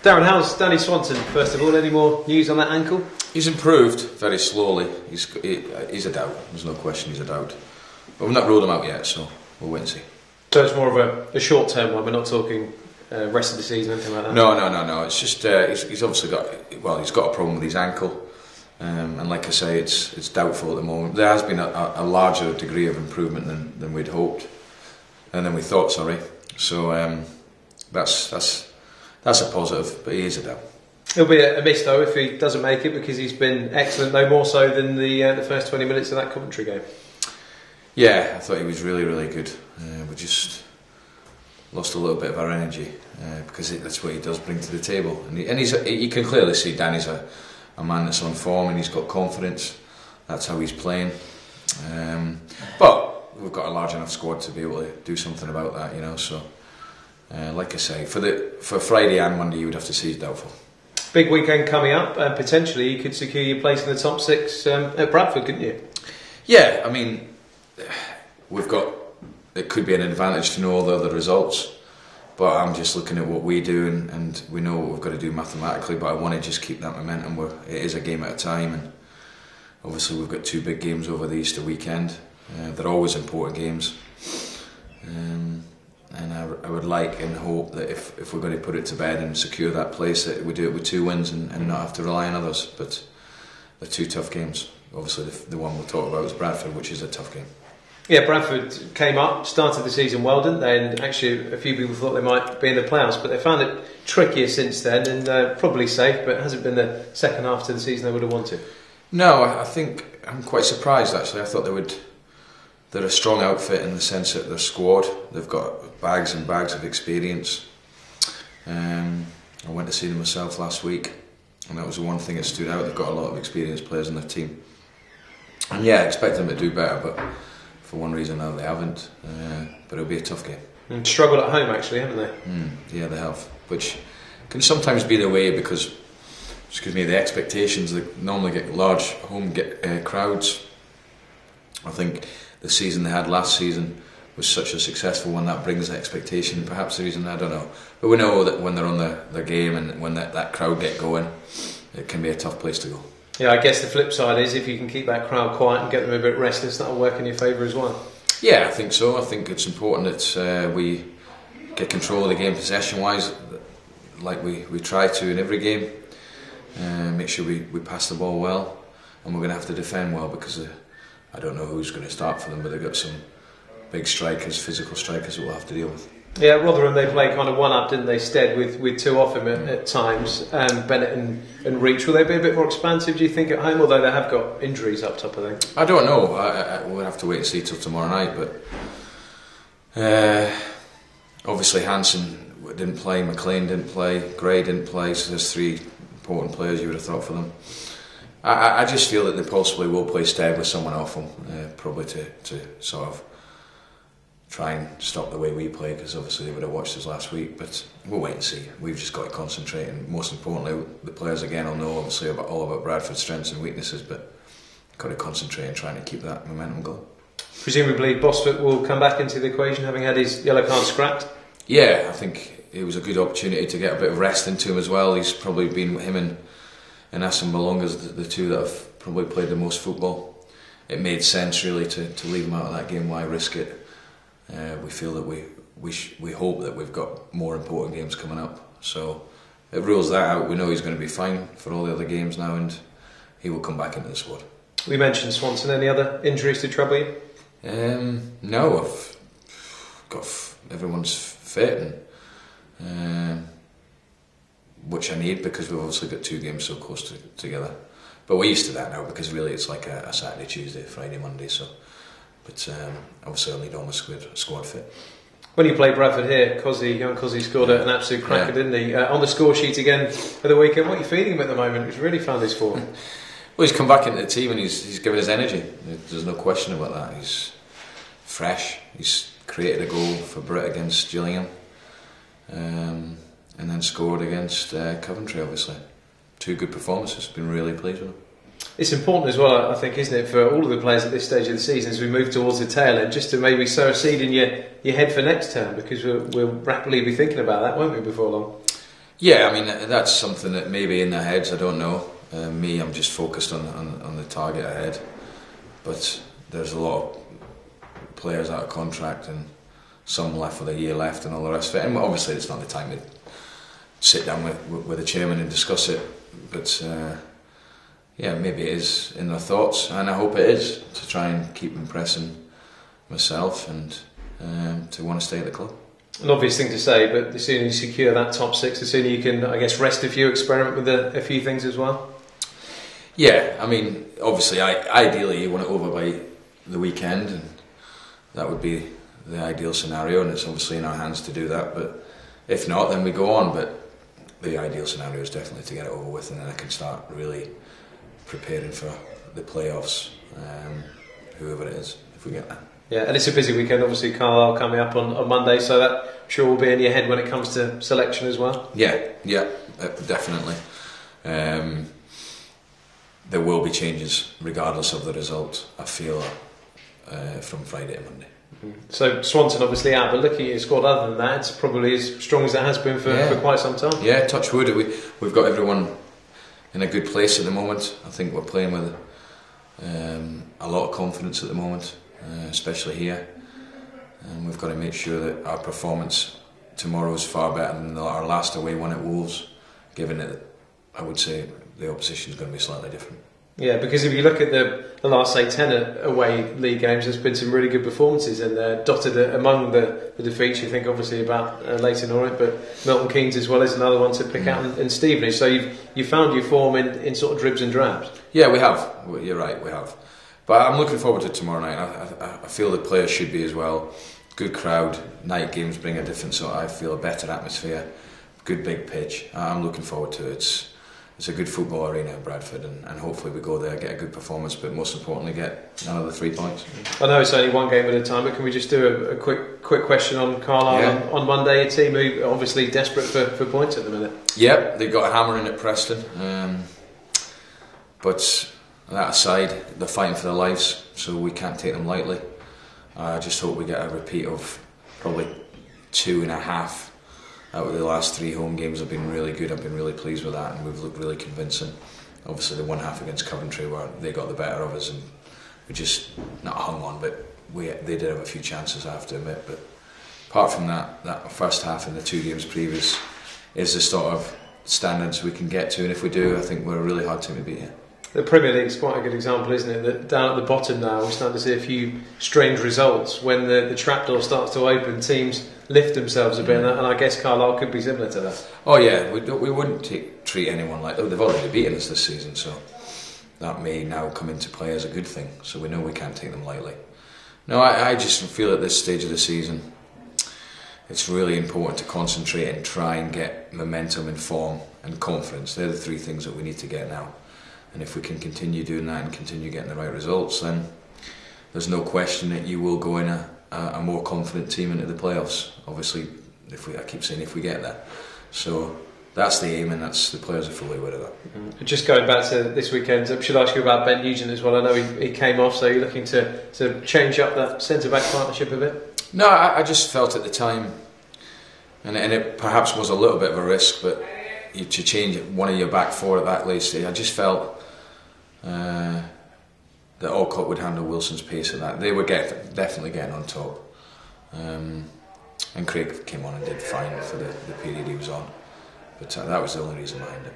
Darren, how's Danny Swanson, first of all? Any more news on that ankle? He's improved very slowly. He's a doubt, there's no question he's a doubt. But we've not ruled him out yet, so we'll wait and see. So it's more of a short-term one, we're not talking rest of the season or anything like that? No. It's just, he's obviously he's got a problem with his ankle. And like I say, it's doubtful at the moment. There has been a larger degree of improvement than we'd hoped, and than we thought. Sorry. So that's a positive, but he is a doubt. It'll be a miss though if he doesn't make it, because he's been excellent, no more so than the first 20 minutes of that Coventry game. Yeah, I thought he was really, really good. We just lost a little bit of our energy because that's what he does bring to the table, and you can clearly see Danny's a man that's on form and he's got confidence. That's how he's playing. But we've got a large enough squad to be able to do something about that, you know. So, like I say, for Friday and Monday, you would have to see he's doubtful. Big weekend coming up, and potentially you could secure your place in the top 6 at Bradford, couldn't you? Yeah, I mean, it could be an advantage to know all the other results. But I'm just looking at what we do, and we know what we've got to do mathematically. But I want to just keep that momentum. It is a game at a time, and obviously we've got 2 big games over the Easter weekend. They're always important games, and I would like and hope that if we're going to put it to bed and secure that place, that we do it with 2 wins and not have to rely on others. But they're 2 tough games. Obviously, the one we'll talk about is Bradford, which is a tough game. Yeah, Bradford came up, started the season well, didn't they? And actually, a few people thought they might be in the playoffs, but they found it trickier since then, and probably safe, but it hasn't been the second half to the season they would have wanted. No, I think I'm quite surprised actually. I thought they're a strong outfit in the sense that their squad, they've got bags and bags of experience. I went to see them myself last week, and that was the one thing that stood out. They've got a lot of experienced players in their team, and yeah, I expect them to do better, but for one reason or another they haven't, but it'll be a tough game. And struggled at home actually, haven't they? Yeah, they have, which can sometimes be the way because, the expectations, they normally get large home crowds. I think the season they had last season was such a successful one that brings the expectation. Perhaps the reason, I don't know, but we know that when they're on their game and when that crowd get going, it can be a tough place to go. Yeah, I guess the flip side is if you can keep that crowd quiet and get them a bit restless, that'll work in your favour as well. Yeah, I think so. I think it's important that we get control of the game possession-wise, like we try to in every game. Make sure we pass the ball well, and we're going to have to defend well because I don't know who's going to start for them, but they've got some big strikers, physical strikers that we'll have to deal with. Yeah, Rotherham, they play kind of one-up, didn't they, Stead, with 2 off him at times, Bennett and Reach. Will they be a bit more expansive, do you think, at home, although they have got injuries up top, I think? I don't know. We'll have to wait and see till tomorrow night, but obviously Hansen didn't play, McLean didn't play, Gray didn't play, so there's 3 important players you would have thought for them. I just feel that they possibly will play Stead with someone off them, probably to sort of try and stop the way we play, because obviously they would have watched us last week, but we'll wait and see. We've just got to concentrate, and most importantly the players again will know obviously all about Bradford's strengths and weaknesses, but got to concentrate on trying to keep that momentum going. Presumably Bosford will come back into the equation having had his yellow card scrapped? Yeah, I think it was a good opportunity to get a bit of rest into him as well. He's probably been with him and Asim Malonga's the 2 that have probably played the most football. It made sense really to leave him out of that game. Why risk it? We feel that we hope that we've got more important games coming up, so it rules that out. We know he's going to be fine for all the other games now, and he will come back into the squad. We mentioned Swanson. Any other injuries to trouble you? No, I've got everyone's fit, and which I need because we've obviously got 2 games so close together. But we're used to that now because really it's like a Saturday, Tuesday, Friday, Monday. So. But obviously I'll need all my squad fit. When you played Bradford here, young Cozzy scored an absolute cracker, didn't he? On the score sheet again for the weekend. What are you feeling him at the moment? He's really found his form. Well, he's come back into the team and he's given us energy. There's no question about that. He's fresh. He's created a goal for Britt against Gillingham, and then scored against Coventry, obviously. 2 good performances. Been really pleased with him. It's important as well, I think, isn't it, for all of the players at this stage of the season as we move towards the tail end, just to maybe sow a seed in your head for next term, because we'll rapidly be thinking about that, won't we, before long? Yeah, I mean that's something that maybe in their heads, I don't know. Me, I'm just focused on the target ahead. But there's a lot of players out of contract and some left with a year left and all the rest of it. And obviously it's not the time to sit down with the chairman and discuss it. But yeah, maybe it is in their thoughts, and I hope it is, to try and keep impressing myself and to want to stay at the club. An obvious thing to say, but the sooner you secure that top 6, the sooner you can, I guess, rest a few, experiment with a few things as well. Yeah, I mean, obviously, ideally you want it over by the weekend, and that would be the ideal scenario, and it's obviously in our hands to do that. But if not, then we go on. But the ideal scenario is definitely to get it over with, and then I can start really preparing for the playoffs, whoever it is, if we get that. Yeah, and it's a busy weekend. Obviously, Carlisle coming up on Monday, so that I'm sure will be in your head when it comes to selection as well. Yeah, definitely. There will be changes regardless of the result, I feel, from Friday to Monday. So Swanson obviously out, but looking at your squad, other than that, it's probably as strong as it has been for quite some time. Yeah, touch wood. We've got everyone in a good place at the moment. I think we're playing with a lot of confidence at the moment, especially here. And we've got to make sure that our performance tomorrow is far better than our last away one at Wolves, given that I would say the opposition is going to be slightly different. Yeah, because if you look at the last, say, 10 away league games, there's been some really good performances in there, dotted among the defeats. You think obviously about Leighton Orient, but Milton Keynes as well is another one to pick out, and Stevenage. So you've found your form in sort of dribs and drabs. Yeah, we have. You're right, we have. But I'm looking forward to tomorrow night. I feel the players should be as well. Good crowd. Night games bring a different sort. I feel a better atmosphere. Good big pitch. I'm looking forward to it. It's a good football arena in Bradford, and hopefully we go there, get a good performance, but most importantly get another 3 points. I know it's only one game at a time, but can we just do a quick question on Carlisle on Monday? A team who are obviously desperate for points at the minute. Yep, they've got a hammer in at Preston, but that aside, they're fighting for their lives, so we can't take them lightly. I just hope we get a repeat of probably 2.5 out of the last 3 home games. Have been really good. I've been really pleased with that, and we've looked really convincing. Obviously, the 1.5 against Coventry, where they got the better of us, and we just not hung on, but they did have a few chances, I have to admit. But apart from that first half in the 2 games previous is the sort of standards we can get to, and if we do, I think we're a really hard team to beat here. The Premier League's quite a good example, isn't it? That down at the bottom now, we're starting to see a few strange results. When the trapdoor starts to open, teams lift themselves a bit, and I guess Carlisle could be similar to that. Oh yeah, we wouldn't treat anyone like that. They've already beaten us this season, so that may now come into play as a good thing. So we know we can't take them lightly. No, I just feel at this stage of the season, it's really important to concentrate and try and get momentum and form and confidence. They're the 3 things that we need to get now. And if we can continue doing that and continue getting the right results, then there's no question that you will go in a more confident team into the playoffs. Obviously, I keep saying if we get there. So that's the aim, and that's the players are fully aware of that. Just going back to this weekend, I should ask you about Ben Nugent as well. I know he came off, so you're looking to change up that centre-back partnership a bit? No, I just felt at the time, and it perhaps was a little bit of a risk, but to change one of your back 4 at that late stage, I just felt that Alcott would handle Wilson's pace at that. They were definitely getting on top, and Craig came on and did fine for the period he was on, but that was the only reason behind it.